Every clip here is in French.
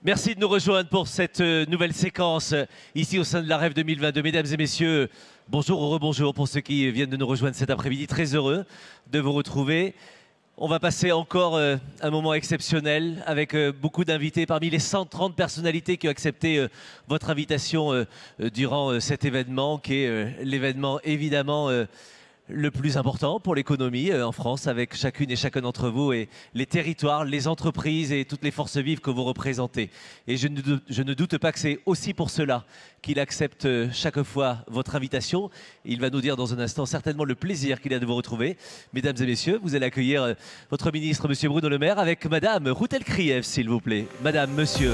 Merci de nous rejoindre pour cette nouvelle séquence ici au sein de la Rêve 2022. Mesdames et messieurs, bonjour ou rebonjour pour ceux qui viennent de nous rejoindre cet après-midi. Très heureux de vous retrouver. On va passer encore un moment exceptionnel avec beaucoup d'invités parmi les 130 personnalités qui ont accepté votre invitation durant cet événement qui est l'événement évidemment le plus important pour l'économie en France, avec chacune et chacun d'entre vous et les territoires, les entreprises et toutes les forces vives que vous représentez. Et je ne doute pas que c'est aussi pour cela qu'il accepte chaque fois votre invitation. Il va nous dire dans un instant certainement le plaisir qu'il a de vous retrouver. Mesdames et messieurs, vous allez accueillir votre ministre, Monsieur Bruno Le Maire, avec Madame Routel-Krief, s'il vous plaît. Madame, Monsieur.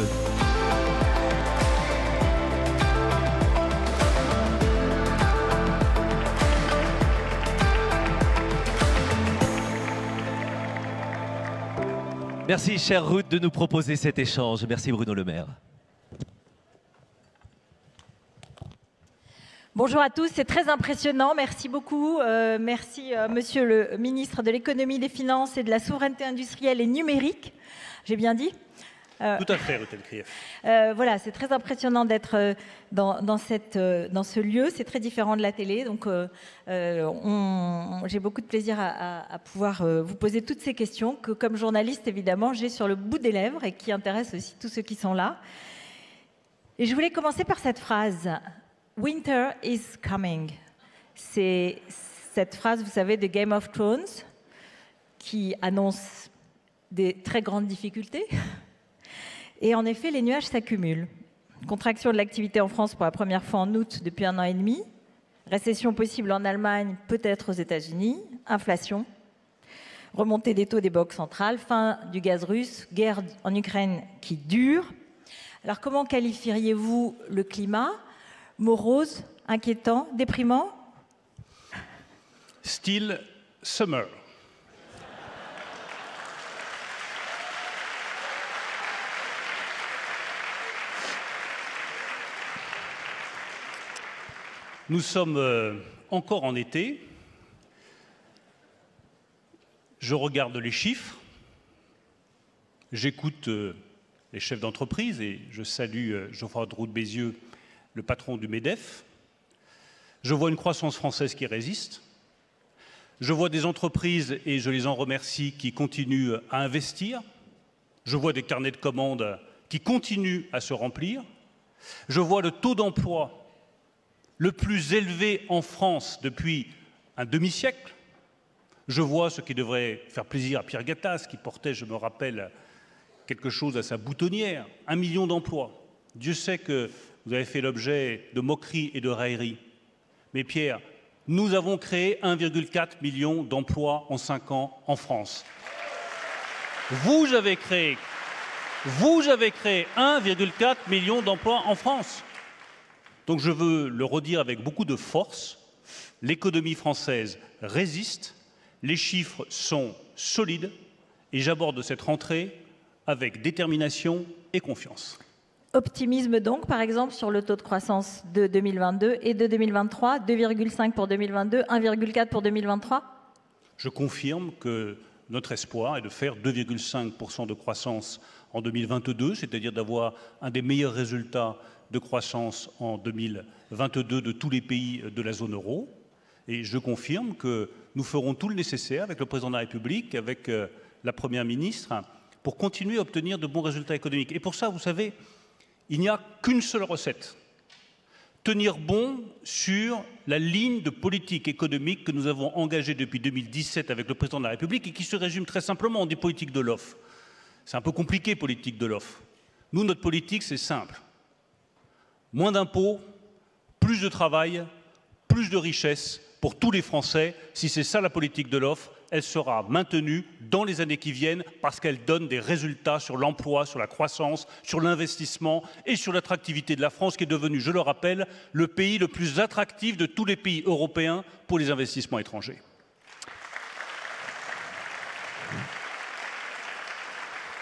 Merci, chère Ruth, de nous proposer cet échange. Merci, Bruno Le Maire. Bonjour à tous, c'est très impressionnant. Merci beaucoup. Merci, Monsieur le ministre de l'Économie, des Finances et de la Souveraineté industrielle et numérique. J'ai bien dit ? Tout à fait, Routel-Krief. Voilà, c'est très impressionnant d'être dans ce lieu. C'est très différent de la télé. Donc, j'ai beaucoup de plaisir à pouvoir vous poser toutes ces questions que, comme journaliste, évidemment, j'ai sur le bout des lèvres et qui intéressent aussi tous ceux qui sont là. Et je voulais commencer par cette phrase. Winter is coming. C'est cette phrase, vous savez, de Game of Thrones qui annonce des très grandes difficultés. Et en effet, les nuages s'accumulent. Contraction de l'activité en France pour la première fois en août depuis 1 an et demi. Récession possible en Allemagne, peut-être aux États-Unis. Inflation. Remontée des taux des banques centrales. Fin du gaz russe. Guerre en Ukraine qui dure. Alors comment qualifieriez-vous le climat ? Morose, inquiétant, déprimant ? Still summer. Nous sommes encore en été. Je regarde les chiffres. J'écoute les chefs d'entreprise et je salue Geoffroy Roux de Bézieux, le patron du MEDEF. Je vois une croissance française qui résiste. Je vois des entreprises, et je les en remercie, qui continuent à investir. Je vois des carnets de commandes qui continuent à se remplir. Je vois le taux d'emploi le plus élevé en France depuis un demi-siècle. Je vois ce qui devrait faire plaisir à Pierre Gattaz, qui portait, je me rappelle, quelque chose à sa boutonnière, 1 million d'emplois. Dieu sait que vous avez fait l'objet de moqueries et de railleries. Mais Pierre, nous avons créé 1,4 million d'emplois en 5 ans en France. Vous avez créé 1,4 million d'emplois en France. Donc je veux le redire avec beaucoup de force, l'économie française résiste, les chiffres sont solides et j'aborde cette rentrée avec détermination et confiance. Optimisme donc, par exemple, sur le taux de croissance de 2022 et de 2023, 2,5 pour 2022, 1,4 pour 2023 ? Je confirme que notre espoir est de faire 2,5% de croissance en 2022, c'est-à-dire d'avoir un des meilleurs résultats de croissance en 2022 de tous les pays de la zone euro. Et je confirme que nous ferons tout le nécessaire avec le président de la République, avec la Première ministre, pour continuer à obtenir de bons résultats économiques. Et pour ça, vous savez, il n'y a qu'une seule recette. Tenir bon sur la ligne de politique économique que nous avons engagée depuis 2017 avec le président de la République et qui se résume très simplement en des politiques de l'offre. C'est un peu compliqué, politique de l'offre. Nous, notre politique, c'est simple. Moins d'impôts, plus de travail, plus de richesse pour tous les Français. Si c'est ça la politique de l'offre, elle sera maintenue dans les années qui viennent parce qu'elle donne des résultats sur l'emploi, sur la croissance, sur l'investissement et sur l'attractivité de la France qui est devenue, je le rappelle, le pays le plus attractif de tous les pays européens pour les investissements étrangers.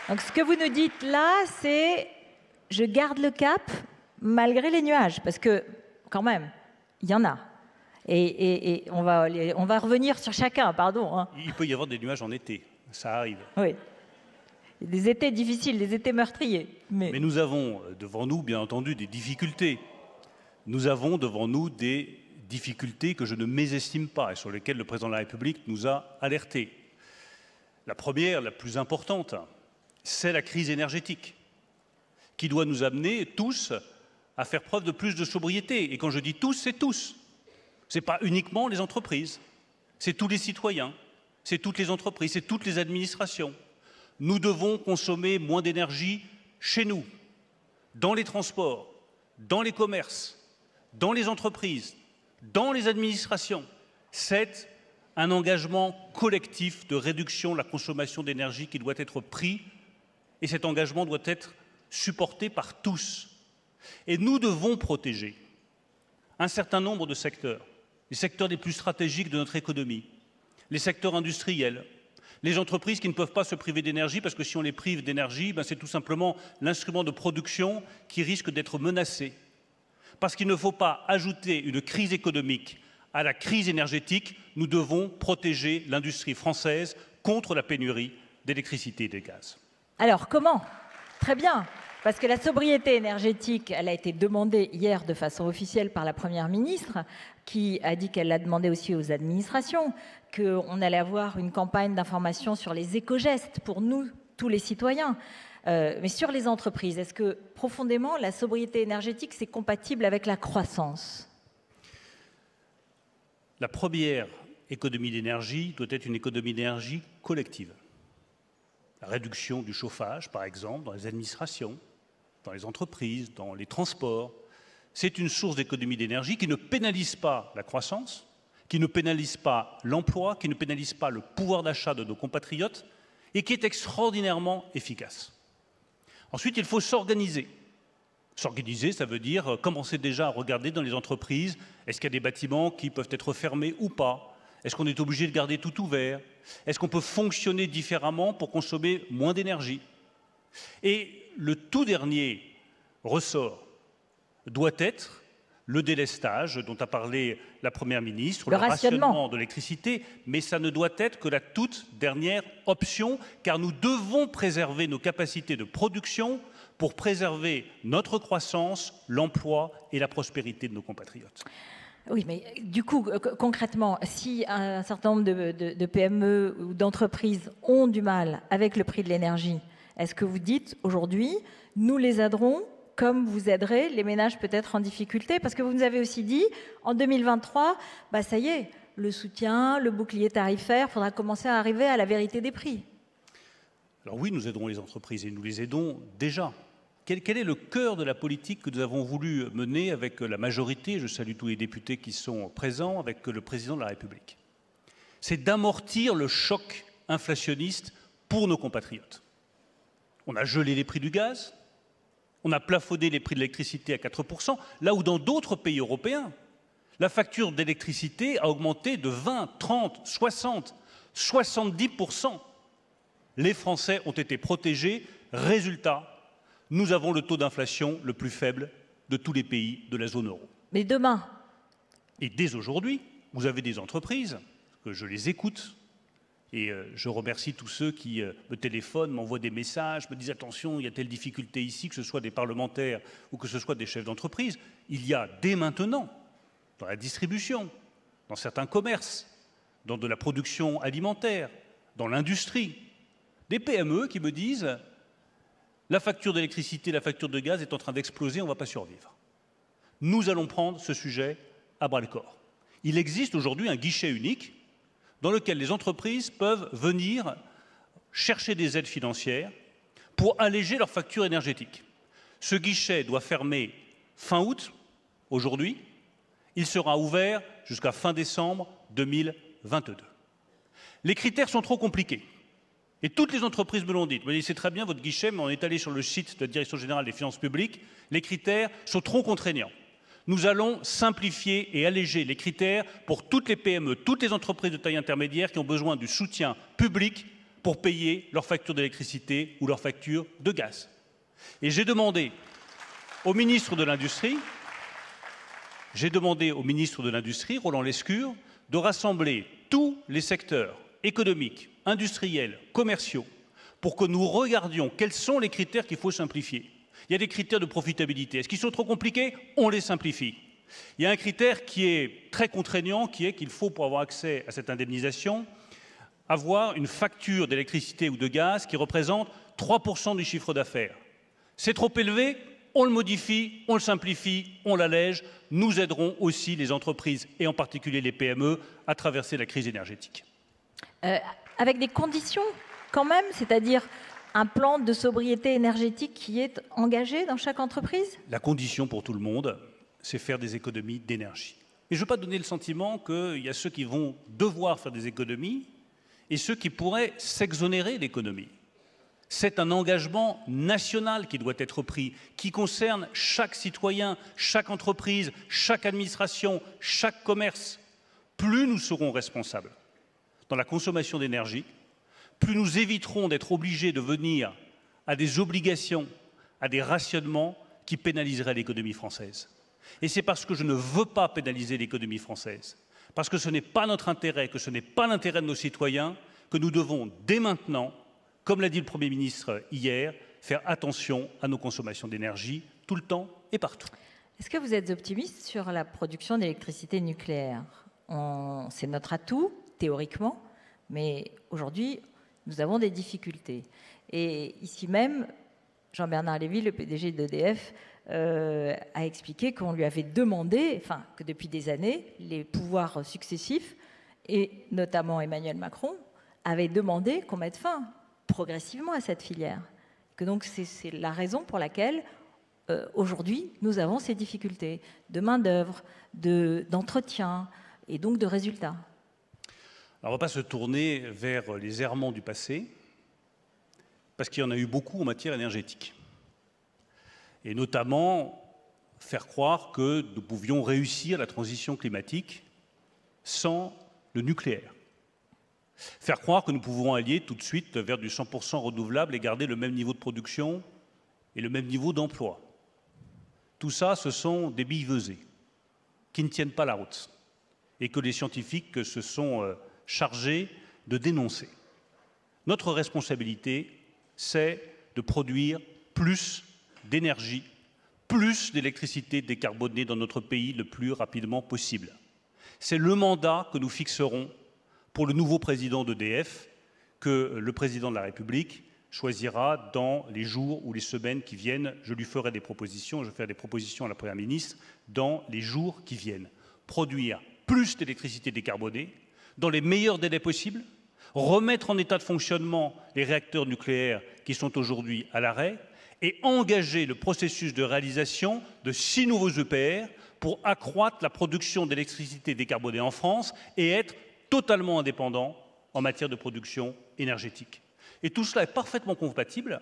Donc ce que vous nous dites là, c'est « je garde le cap » malgré les nuages, parce que, quand même, il y en a. Et on va revenir sur chacun, pardon. Hein. Il peut y avoir des nuages en été, ça arrive. Oui. Des étés difficiles, des étés meurtriers. Mais nous avons devant nous, bien entendu, des difficultés. Nous avons devant nous des difficultés que je ne mésestime pas et sur lesquelles le président de la République nous a alertés. La première, la plus importante, c'est la crise énergétique qui doit nous amener tous à faire preuve de plus de sobriété. Et quand je dis tous, c'est tous. Ce n'est pas uniquement les entreprises, c'est tous les citoyens, c'est toutes les entreprises, c'est toutes les administrations. Nous devons consommer moins d'énergie chez nous, dans les transports, dans les commerces, dans les entreprises, dans les administrations. C'est un engagement collectif de réduction de la consommation d'énergie qui doit être pris et cet engagement doit être supporté par tous. Et nous devons protéger un certain nombre de secteurs, les secteurs les plus stratégiques de notre économie, les secteurs industriels, les entreprises qui ne peuvent pas se priver d'énergie parce que si on les prive d'énergie, c'est tout simplement l'instrument de production qui risque d'être menacé. Parce qu'il ne faut pas ajouter une crise économique à la crise énergétique, nous devons protéger l'industrie française contre la pénurie d'électricité et de gaz. Alors comment? Très bien, parce que la sobriété énergétique, elle a été demandée hier de façon officielle par la Première ministre, qui a dit qu'elle l'a demandé aussi aux administrations, qu'on allait avoir une campagne d'information sur les éco-gestes pour nous, tous les citoyens. Mais sur les entreprises, est-ce que profondément la sobriété énergétique, c'est compatible avec la croissance? La première économie d'énergie doit être une économie d'énergie collective. La réduction du chauffage, par exemple, dans les administrations, dans les entreprises, dans les transports, c'est une source d'économie d'énergie qui ne pénalise pas la croissance, qui ne pénalise pas l'emploi, qui ne pénalise pas le pouvoir d'achat de nos compatriotes et qui est extraordinairement efficace. Ensuite, il faut s'organiser. S'organiser, ça veut dire commencer déjà à regarder dans les entreprises, est-ce qu'il y a des bâtiments qui peuvent être fermés ou pas? Est-ce qu'on est obligé de garder tout ouvert? Est-ce qu'on peut fonctionner différemment pour consommer moins d'énergie? Et le tout dernier ressort doit être le délestage dont a parlé la Première ministre, le rationnement de l'électricité, mais ça ne doit être que la toute dernière option, car nous devons préserver nos capacités de production pour préserver notre croissance, l'emploi et la prospérité de nos compatriotes. Oui, mais du coup, concrètement, si un certain nombre de PME ou d'entreprises ont du mal avec le prix de l'énergie, est-ce que vous dites aujourd'hui, nous les aiderons comme vous aiderez les ménages peut-être en difficulté? Parce que vous nous avez aussi dit, en 2023, ça y est, le soutien, le bouclier tarifaire, il faudra commencer à arriver à la vérité des prix. Alors oui, nous aiderons les entreprises et nous les aidons déjà. Quel est le cœur de la politique que nous avons voulu mener avec la majorité, je salue tous les députés qui sont présents, avec le président de la République? C'est d'amortir le choc inflationniste pour nos compatriotes. On a gelé les prix du gaz, on a plafonné les prix de l'électricité à 4%, là où dans d'autres pays européens, la facture d'électricité a augmenté de 20, 30, 60, 70%. Les Français ont été protégés. Résultat, nous avons le taux d'inflation le plus faible de tous les pays de la zone euro. Mais demain? Et dès aujourd'hui, vous avez des entreprises, que je les écoute, et je remercie tous ceux qui me téléphonent, m'envoient des messages, me disent « attention, il y a telle difficulté ici », que ce soit des parlementaires ou que ce soit des chefs d'entreprise. Il y a dès maintenant, dans la distribution, dans certains commerces, dans de la production alimentaire, dans l'industrie, des PME qui me disent « la facture d'électricité, la facture de gaz est en train d'exploser, on ne va pas survivre ». Nous allons prendre ce sujet à bras-le-corps. Il existe aujourd'hui un guichet unique dans lequel les entreprises peuvent venir chercher des aides financières pour alléger leurs factures énergétiques. Ce guichet doit fermer fin août, aujourd'hui. Il sera ouvert jusqu'à fin décembre 2022. Les critères sont trop compliqués. Et toutes les entreprises me l'ont dit. C'est très bien votre guichet, mais on est allé sur le site de la Direction générale des finances publiques. Les critères sont trop contraignants. Nous allons simplifier et alléger les critères pour toutes les PME, toutes les entreprises de taille intermédiaire qui ont besoin du soutien public pour payer leurs factures d'électricité ou leurs factures de gaz. Et j'ai demandé au ministre de l'Industrie, Roland Lescure, de rassembler tous les secteurs économiques, industriels, commerciaux, pour que nous regardions quels sont les critères qu'il faut simplifier. Il y a des critères de profitabilité. Est-ce qu'ils sont trop compliqués? On les simplifie. Il y a un critère qui est très contraignant, qui est qu'il faut, pour avoir accès à cette indemnisation, avoir une facture d'électricité ou de gaz qui représente 3% du chiffre d'affaires. C'est trop élevé, on le modifie, on le simplifie, on l'allège. Nous aiderons aussi les entreprises, et en particulier les PME, à traverser la crise énergétique. Avec des conditions quand même, c'est-à-dire un plan de sobriété énergétique qui est engagé dans chaque entreprise? La condition pour tout le monde, c'est faire des économies d'énergie. Et je ne veux pas donner le sentiment qu'il y a ceux qui vont devoir faire des économies et ceux qui pourraient s'exonérer d'économies. C'est un engagement national qui doit être pris, qui concerne chaque citoyen, chaque entreprise, chaque administration, chaque commerce. Plus nous serons responsables dans la consommation d'énergie, plus nous éviterons d'être obligés de venir à des obligations, à des rationnements qui pénaliseraient l'économie française. Et c'est parce que je ne veux pas pénaliser l'économie française, parce que ce n'est pas notre intérêt, que ce n'est pas l'intérêt de nos citoyens, que nous devons dès maintenant, comme l'a dit le Premier ministre hier, faire attention à nos consommations d'énergie tout le temps et partout. Est-ce que vous êtes optimiste sur la production d'électricité nucléaire? C'est notre atout, théoriquement, mais aujourd'hui, nous avons des difficultés. Et ici même, Jean-Bernard Lévy, le PDG d'EDF, a expliqué qu'on lui avait demandé, enfin, que depuis des années, les pouvoirs successifs, et notamment Emmanuel Macron, avaient demandé qu'on mette fin progressivement à cette filière. Que donc c'est la raison pour laquelle aujourd'hui nous avons ces difficultés de main-d'œuvre, d'entretien et donc de résultats. Alors on ne va pas se tourner vers les errements du passé, parce qu'il y en a eu beaucoup en matière énergétique. Et notamment faire croire que nous pouvions réussir la transition climatique sans le nucléaire. Faire croire que nous pouvons aller tout de suite vers du 100% renouvelable et garder le même niveau de production et le même niveau d'emploi. Tout ça, ce sont des billevesées qui ne tiennent pas la route et que les scientifiques se sont chargés de dénoncer. Notre responsabilité, c'est de produire plus d'énergie, plus d'électricité décarbonée dans notre pays le plus rapidement possible. C'est le mandat que nous fixerons pour le nouveau président d'EDF, que le président de la République choisira dans les jours ou les semaines qui viennent. Je lui ferai des propositions, je ferai des propositions à la Première ministre dans les jours qui viennent. Produire plus d'électricité décarbonée dans les meilleurs délais possibles, remettre en état de fonctionnement les réacteurs nucléaires qui sont aujourd'hui à l'arrêt et engager le processus de réalisation de 6 nouveaux EPR pour accroître la production d'électricité décarbonée en France et être totalement indépendant en matière de production énergétique. Et tout cela est parfaitement compatible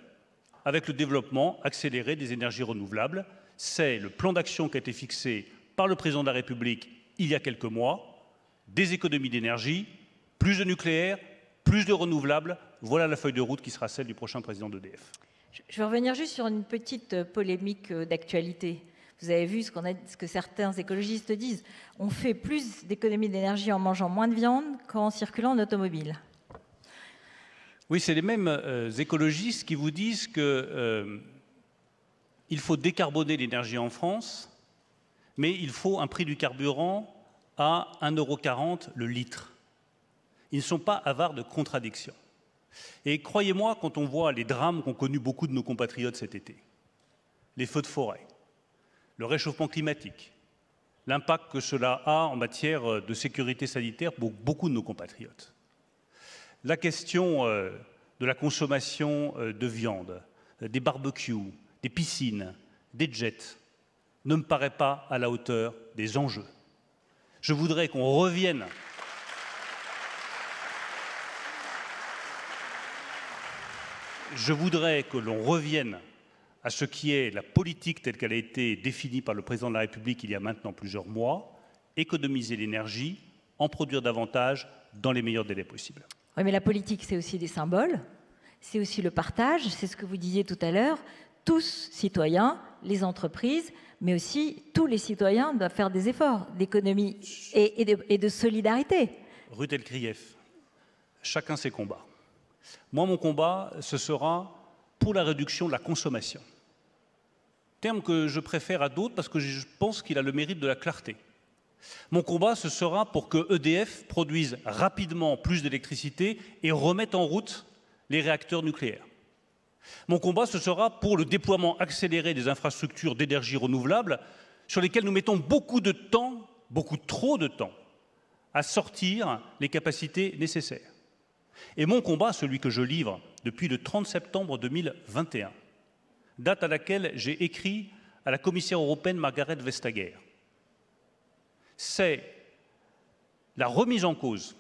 avec le développement accéléré des énergies renouvelables. C'est le plan d'action qui a été fixé par le président de la République il y a quelques mois. Des économies d'énergie, plus de nucléaire, plus de renouvelables. Voilà la feuille de route qui sera celle du prochain président d'EDF. Je vais revenir juste sur une petite polémique d'actualité. Vous avez vu ce que certains écologistes disent. On fait plus d'économies d'énergie en mangeant moins de viande qu'en circulant en automobile. Oui, c'est les mêmes écologistes qui vous disent qu'il faut décarboner l'énergie en France, mais il faut un prix du carburant à 1,40 € le litre. Ils ne sont pas avares de contradictions. Et croyez-moi, quand on voit les drames qu'ont connus beaucoup de nos compatriotes cet été, les feux de forêt, le réchauffement climatique, l'impact que cela a en matière de sécurité sanitaire pour beaucoup de nos compatriotes. La question de la consommation de viande, des barbecues, des piscines, des jets, ne me paraît pas à la hauteur des enjeux. Je voudrais qu'on revienne que l'on revienne à ce qui est la politique telle qu'elle a été définie par le président de la République il y a maintenant plusieurs mois, économiser l'énergie, en produire davantage dans les meilleurs délais possibles. Oui, mais la politique, c'est aussi des symboles, c'est aussi le partage, c'est ce que vous disiez tout à l'heure. Tous citoyens, les entreprises, mais aussi tous les citoyens doivent faire des efforts d'économie et de solidarité. Ruth Elkrief, chacun ses combats. Moi, mon combat, ce sera pour la réduction de la consommation. Terme que je préfère à d'autres parce que je pense qu'il a le mérite de la clarté. Mon combat, ce sera pour que EDF produise rapidement plus d'électricité et remette en route les réacteurs nucléaires. Mon combat, ce sera pour le déploiement accéléré des infrastructures d'énergie renouvelable sur lesquelles nous mettons beaucoup de temps, beaucoup trop de temps, à sortir les capacités nécessaires. Et mon combat, celui que je livre depuis le 30 septembre 2021, date à laquelle j'ai écrit à la commissaire européenne Margrethe Vestager, c'est la remise en cause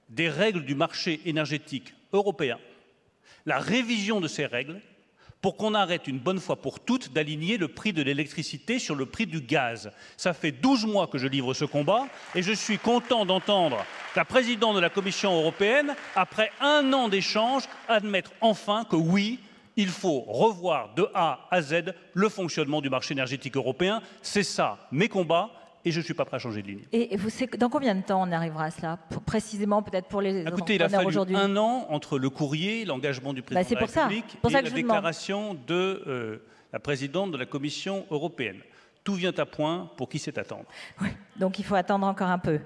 des règles du marché énergétique européen, la révision de ces règles pour qu'on arrête une bonne fois pour toutes d'aligner le prix de l'électricité sur le prix du gaz. Ça fait 12 mois que je livre ce combat et je suis content d'entendre la présidente de la Commission européenne, après 1 an d'échanges, admettre enfin que oui, il faut revoir de A à Z le fonctionnement du marché énergétique européen. C'est ça mes combats. Et je ne suis pas prêt à changer de ligne. Et vous savez, dans combien de temps on arrivera à cela? Précisément, peut-être pour les Écoutez, il a fallu aujourd'hui. 1 an entre le courrier, l'engagement du président de la République et la déclaration de la présidente de la Commission européenne. Tout vient à point pour qui sait attendre. Oui, donc il faut attendre encore un peu.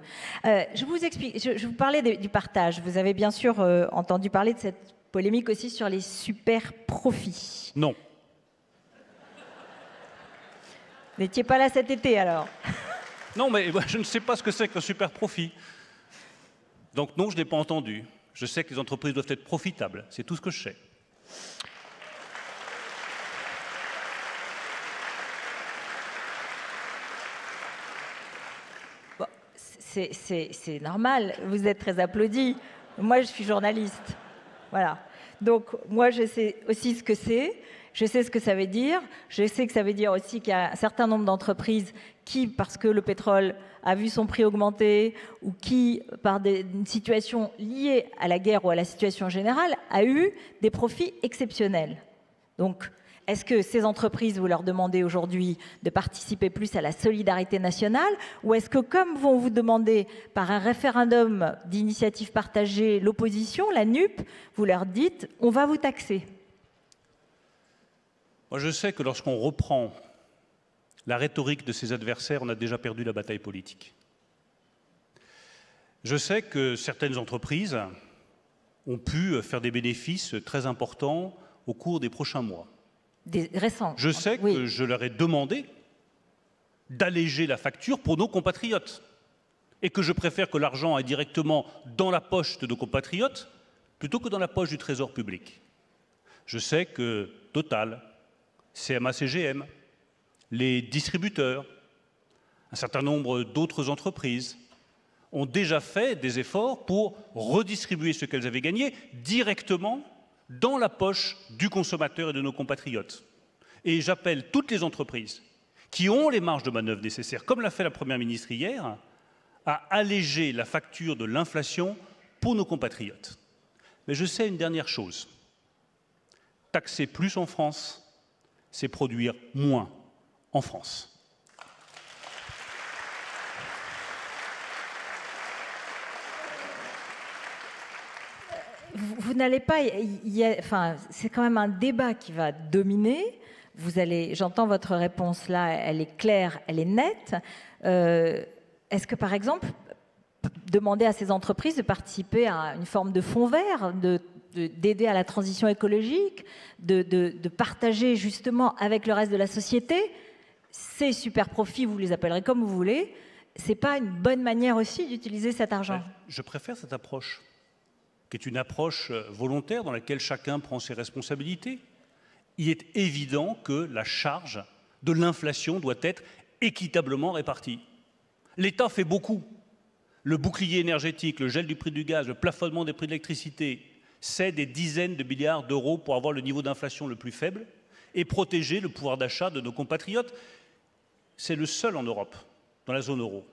Je vous explique, je vous parlais du partage. Vous avez bien sûr entendu parler de cette polémique aussi sur les super profits. Non. Vous n'étiez pas là cet été alors? Non, mais je ne sais pas ce que c'est qu'un super profit. Donc non, je n'ai pas entendu. Je sais que les entreprises doivent être profitables. C'est tout ce que je sais. Bon, c'est normal. Vous êtes très applaudi. Moi, je suis journaliste. Voilà. Donc, moi, je sais aussi ce que c'est. Je sais ce que ça veut dire. Je sais que ça veut dire aussi qu'il y a un certain nombre d'entreprises qui, parce que le pétrole a vu son prix augmenter, ou qui, par une situation liée à la guerre ou à la situation générale, a eu des profits exceptionnels. Donc, est-ce que ces entreprises, vous leur demandez aujourd'hui de participer plus à la solidarité nationale, ou est-ce que, comme vont vous demander par un référendum d'initiative partagée l'opposition, la NUP, vous leur dites « on va vous taxer ». Moi, je sais que lorsqu'on reprend la rhétorique de ses adversaires, on a déjà perdu la bataille politique. Je sais que certaines entreprises ont pu faire des bénéfices très importants au cours des prochains mois. Des récents. Je sais que je leur ai demandé d'alléger la facture pour nos compatriotes et que je préfère que l'argent aille directement dans la poche de nos compatriotes plutôt que dans la poche du Trésor public. Je sais que Total, CMA-CGM, les distributeurs, un certain nombre d'autres entreprises ont déjà fait des efforts pour redistribuer ce qu'elles avaient gagné directement dans la poche du consommateur et de nos compatriotes. Et j'appelle toutes les entreprises qui ont les marges de manœuvre nécessaires, comme l'a fait la Première ministre hier, à alléger la facture de l'inflation pour nos compatriotes. Mais je sais une dernière chose. Taxer plus en France, c'est produire moins en France. Vous n'allez pas, enfin, c'est quand même un débat qui va dominer. Vous allez, j'entends votre réponse là, elle est claire, elle est nette. Est-ce que, par exemple, demander à ces entreprises de participer à une forme de fonds vert, d'aider à la transition écologique, de partager justement avec le reste de la société ces super profits, vous les appellerez comme vous voulez, c'est pas une bonne manière aussi d'utiliser cet argent? Je préfère cette approche, qui est une approche volontaire dans laquelle chacun prend ses responsabilités. Il est évident que la charge de l'inflation doit être équitablement répartie. L'État fait beaucoup. Le bouclier énergétique, le gel du prix du gaz, le plafonnement des prix de l'électricité, c'est des dizaines de milliards d'euros pour avoir le niveau d'inflation le plus faible et protéger le pouvoir d'achat de nos compatriotes. C'est le seul en Europe, dans la zone euro,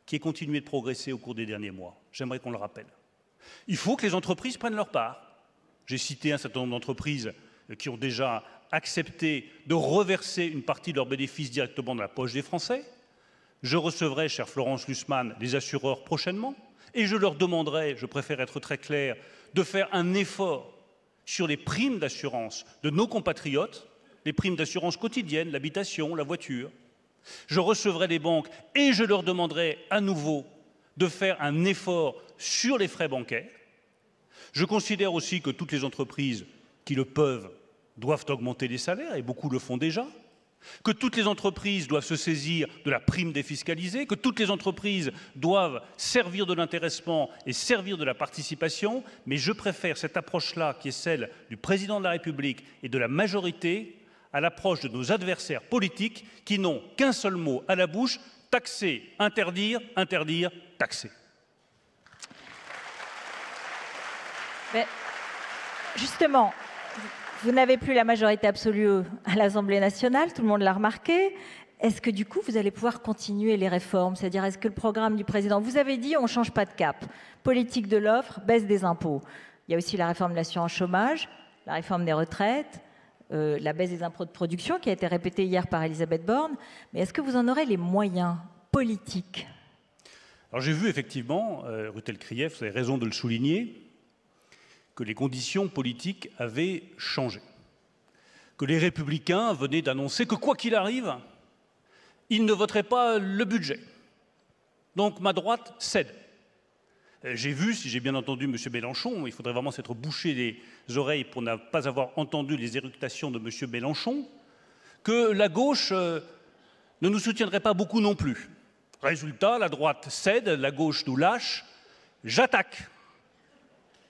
qui ait continué de progresser au cours des derniers mois. J'aimerais qu'on le rappelle. Il faut que les entreprises prennent leur part. J'ai cité un certain nombre d'entreprises qui ont déjà accepté de reverser une partie de leurs bénéfices directement dans la poche des Français. Je recevrai, chère Florence Lussmann, les assureurs prochainement et je leur demanderai, je préfère être très clair, de faire un effort sur les primes d'assurance de nos compatriotes, les primes d'assurance quotidiennes, l'habitation, la voiture. Je recevrai les banques et je leur demanderai à nouveau de faire un effort sur les frais bancaires. Je considère aussi que toutes les entreprises qui le peuvent doivent augmenter les salaires, et beaucoup le font déjà, que toutes les entreprises doivent se saisir de la prime défiscalisée, que toutes les entreprises doivent servir de l'intéressement et servir de la participation, mais je préfère cette approche-là, qui est celle du président de la République et de la majorité, à l'approche de nos adversaires politiques qui n'ont qu'un seul mot à la bouche: taxer, interdire, interdire, taxer. Mais justement, vous n'avez plus la majorité absolue à l'Assemblée nationale, tout le monde l'a remarqué. Est-ce que du coup, vous allez pouvoir continuer les réformes? C'est-à-dire, est-ce que le programme du président... Vous avez dit, on ne change pas de cap. Politique de l'offre, baisse des impôts. Il y a aussi la réforme de l'assurance chômage, la réforme des retraites, la baisse des impôts de production qui a été répétée hier par Elisabeth Borne. Mais est-ce que vous en aurez les moyens politiques? Alors j'ai vu effectivement, Rutel Krief, vous avez raison de le souligner, que les conditions politiques avaient changé. Que les Républicains venaient d'annoncer que quoi qu'il arrive, ils ne voteraient pas le budget. Donc ma droite cède. J'ai vu, si j'ai bien entendu M. Mélenchon, il faudrait vraiment s'être bouché les oreilles pour ne pas avoir entendu les éructations de M. Mélenchon, que la gauche ne nous soutiendrait pas beaucoup non plus. Résultat, la droite cède, la gauche nous lâche. J'attaque.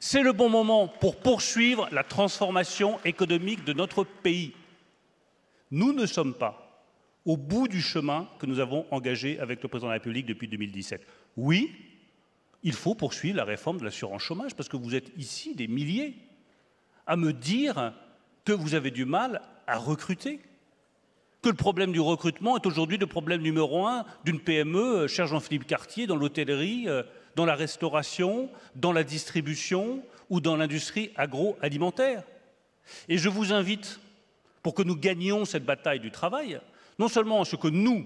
C'est le bon moment pour poursuivre la transformation économique de notre pays. Nous ne sommes pas au bout du chemin que nous avons engagé avec le président de la République depuis 2017. Oui, il faut poursuivre la réforme de l'assurance chômage, parce que vous êtes ici des milliers à me dire que vous avez du mal à recruter, que le problème du recrutement est aujourd'hui le problème numéro 1 d'une PME, cher Jean-Philippe Cartier, dans l'hôtellerie, dans la restauration, dans la distribution ou dans l'industrie agroalimentaire. Et je vous invite, pour que nous gagnions cette bataille du travail, non seulement à ce que nous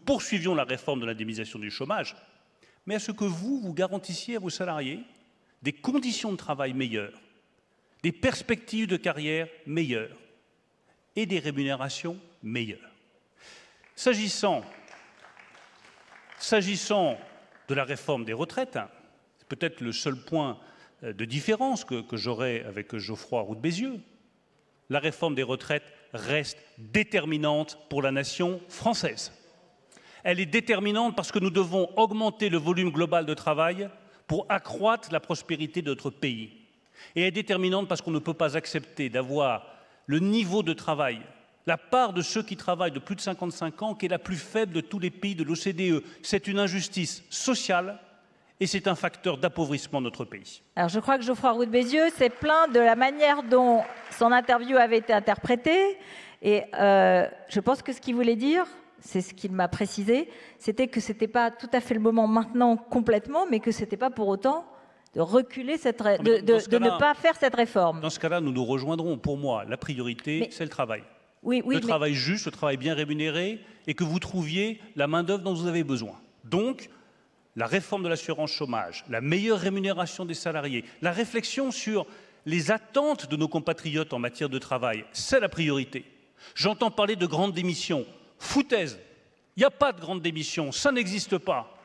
poursuivions la réforme de l'indemnisation du chômage, mais à ce que vous garantissiez à vos salariés des conditions de travail meilleures, des perspectives de carrière meilleures et des rémunérations meilleures. S'agissant de la réforme des retraites, c'est peut-être le seul point de différence que j'aurai avec Geoffroy Roux de Bézieux. La réforme des retraites reste déterminante pour la nation française. Elle est déterminante parce que nous devons augmenter le volume global de travail pour accroître la prospérité de notre pays. Et elle est déterminante parce qu'on ne peut pas accepter d'avoir le niveau de travail, la part de ceux qui travaillent de plus de 55 ans qui est la plus faible de tous les pays de l'OCDE. C'est une injustice sociale et c'est un facteur d'appauvrissement de notre pays. Alors je crois que Geoffroy Roux de Bézieux s'est plaint de la manière dont son interview avait été interprétée. Et je pense que ce qu'il voulait dire, c'est ce qu'il m'a précisé, c'était que ce n'était pas tout à fait le moment maintenant complètement, mais que ce n'était pas pour autant de reculer, de ne pas faire cette réforme. Dans ce cas-là, nous nous rejoindrons. Pour moi, la priorité, c'est le travail. Oui, le travail juste, le travail bien rémunéré, et que vous trouviez la main-d'œuvre dont vous avez besoin. Donc, la réforme de l'assurance chômage, la meilleure rémunération des salariés, la réflexion sur les attentes de nos compatriotes en matière de travail, c'est la priorité. J'entends parler de grandes démissions. Foutaise. Il n'y a pas de grande démission, ça n'existe pas.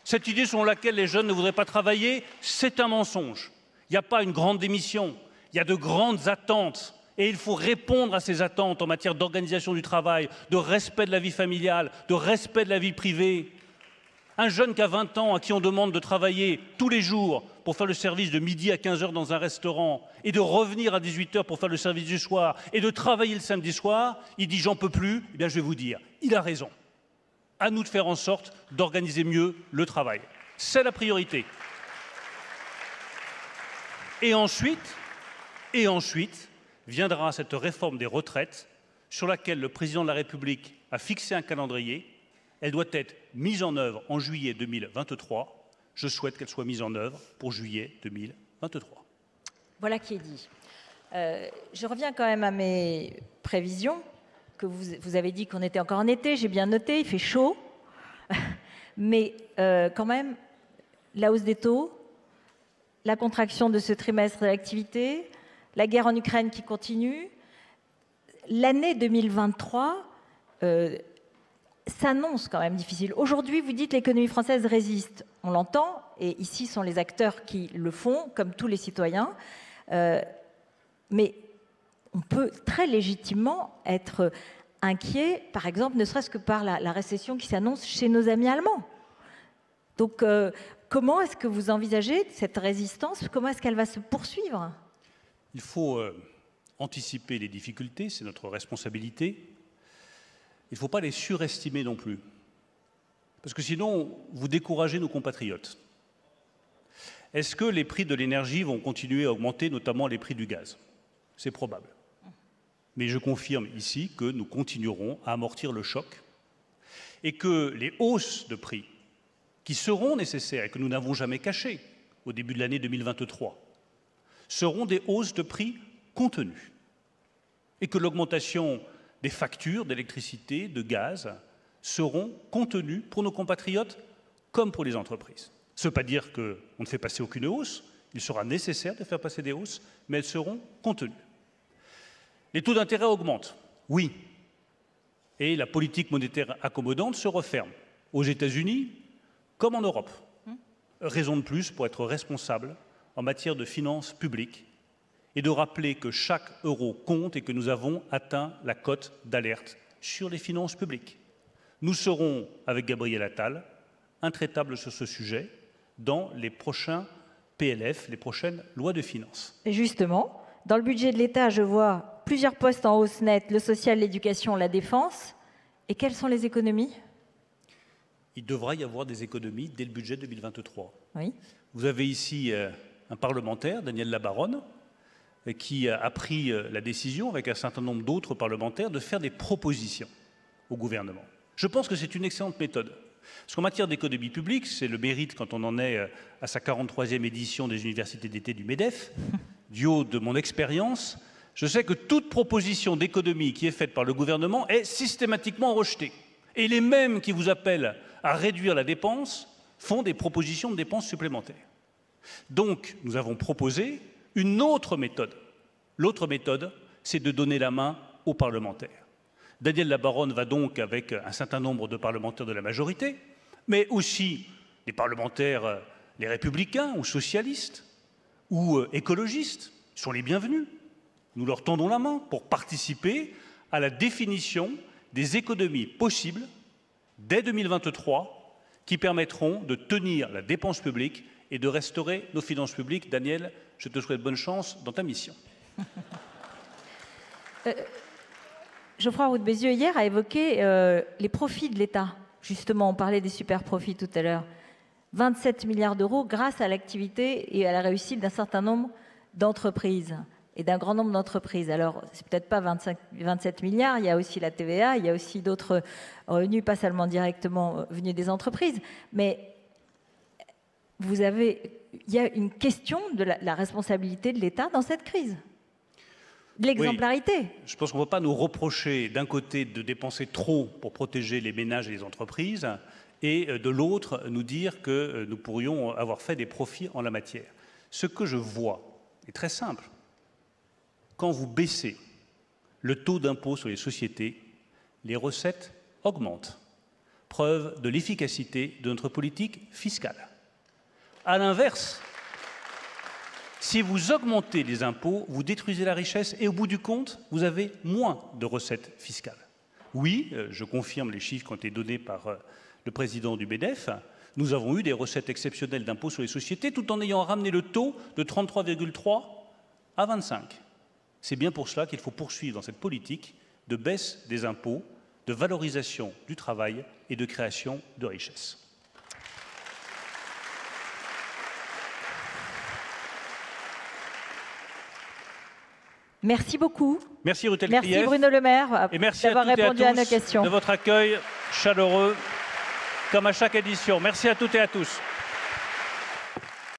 Cette idée selon laquelle les jeunes ne voudraient pas travailler, c'est un mensonge. Il n'y a pas une grande démission, il y a de grandes attentes. Et il faut répondre à ces attentes en matière d'organisation du travail, de respect de la vie familiale, de respect de la vie privée. Un jeune qui a 20 ans, à qui on demande de travailler tous les jours pour faire le service de midi à 15 h dans un restaurant et de revenir à 18 h pour faire le service du soir et de travailler le samedi soir, il dit « j'en peux plus », eh bien je vais vous dire, il a raison. À nous de faire en sorte d'organiser mieux le travail. C'est la priorité. Et ensuite viendra cette réforme des retraites sur laquelle le président de la République a fixé un calendrier. Elle doit être mise en œuvre en juillet 2023. Je souhaite qu'elle soit mise en œuvre pour juillet 2023. Voilà qui est dit. Je reviens quand même à mes prévisions, que vous avez dit qu'on était encore en été. J'ai bien noté, il fait chaud. Mais quand même, la hausse des taux, la contraction de ce trimestre de l'activité, la guerre en Ukraine qui continue. L'année 2023 s'annonce quand même difficile. Aujourd'hui, vous dites l'économie française résiste. On l'entend, et ici sont les acteurs qui le font, comme tous les citoyens. Mais on peut très légitimement être inquiet, par exemple, ne serait-ce que par la récession qui s'annonce chez nos amis allemands. Donc, comment est-ce que vous envisagez cette résistance? Comment est-ce qu'elle va se poursuivre? Il faut anticiper les difficultés, c'est notre responsabilité. Il ne faut pas les surestimer non plus, parce que sinon, vous découragez nos compatriotes. Est-ce que les prix de l'énergie vont continuer à augmenter, notamment les prix du gaz? C'est probable. Mais je confirme ici que nous continuerons à amortir le choc et que les hausses de prix qui seront nécessaires et que nous n'avons jamais cachées au début de l'année 2023 seront des hausses de prix contenues et que l'augmentation des factures d'électricité, de gaz seront contenues pour nos compatriotes comme pour les entreprises. Ça ne veut pas dire qu'on ne fait passer aucune hausse, il sera nécessaire de faire passer des hausses, mais elles seront contenues. Les taux d'intérêt augmentent, oui, et la politique monétaire accommodante se referme, aux États-Unis comme en Europe. Raison de plus pour être responsable en matière de finances publiques et de rappeler que chaque euro compte et que nous avons atteint la cote d'alerte sur les finances publiques. Nous serons, avec Gabriel Attal, intraitables sur ce sujet dans les prochains PLF, les prochaines lois de finances. Et justement, dans le budget de l'État, je vois plusieurs postes en hausse nette, le social, l'éducation, la défense. Et quelles sont les économies? Il devra y avoir des économies dès le budget 2023. Oui. Vous avez ici un parlementaire, Daniel Labaronne, qui a pris la décision, avec un certain nombre d'autres parlementaires, de faire des propositions au gouvernement. Je pense que c'est une excellente méthode. Parce qu'en matière d'économie publique, c'est le mérite quand on en est à sa 43e édition des universités d'été du MEDEF, du haut de mon expérience, je sais que toute proposition d'économie qui est faite par le gouvernement est systématiquement rejetée. Et les mêmes qui vous appellent à réduire la dépense font des propositions de dépenses supplémentaires. Donc, nous avons proposé une autre méthode. L'autre méthode, c'est de donner la main aux parlementaires. Daniel Labaronne va donc avec un certain nombre de parlementaires de la majorité, mais aussi des parlementaires, les républicains ou socialistes ou écologistes, sont les bienvenus. Nous leur tendons la main pour participer à la définition des économies possibles dès 2023 qui permettront de tenir la dépense publique et de restaurer nos finances publiques. Daniel, je te souhaite bonne chance dans ta mission. Geoffroy Roux de Bézieux, hier, a évoqué les profits de l'État. Justement, on parlait des super profits tout à l'heure. 27 milliards d'euros grâce à l'activité et à la réussite d'un certain nombre d'entreprises et d'un grand nombre d'entreprises. Alors, c'est peut-être pas 27 milliards, il y a aussi la TVA, il y a aussi d'autres revenus, pas seulement directement venus des entreprises, mais il y a une question de la responsabilité de l'État dans cette crise. De l'exemplarité. Oui, je pense qu'on ne peut pas nous reprocher d'un côté de dépenser trop pour protéger les ménages et les entreprises et de l'autre nous dire que nous pourrions avoir fait des profits en la matière. Ce que je vois est très simple. Quand vous baissez le taux d'impôt sur les sociétés, les recettes augmentent. Preuve de l'efficacité de notre politique fiscale. À l'inverse, si vous augmentez les impôts, vous détruisez la richesse et au bout du compte, vous avez moins de recettes fiscales. Oui, je confirme les chiffres qui ont été donnés par le président du MEDEF. Nous avons eu des recettes exceptionnelles d'impôts sur les sociétés tout en ayant ramené le taux de 33,3 à 25. C'est bien pour cela qu'il faut poursuivre dans cette politique de baisse des impôts, de valorisation du travail et de création de richesses. Merci beaucoup. Merci Rutel Merci Krief. Bruno Le Maire Et merci d'avoir répondu à nos questions. de votre accueil chaleureux comme à chaque édition. Merci à toutes et à tous.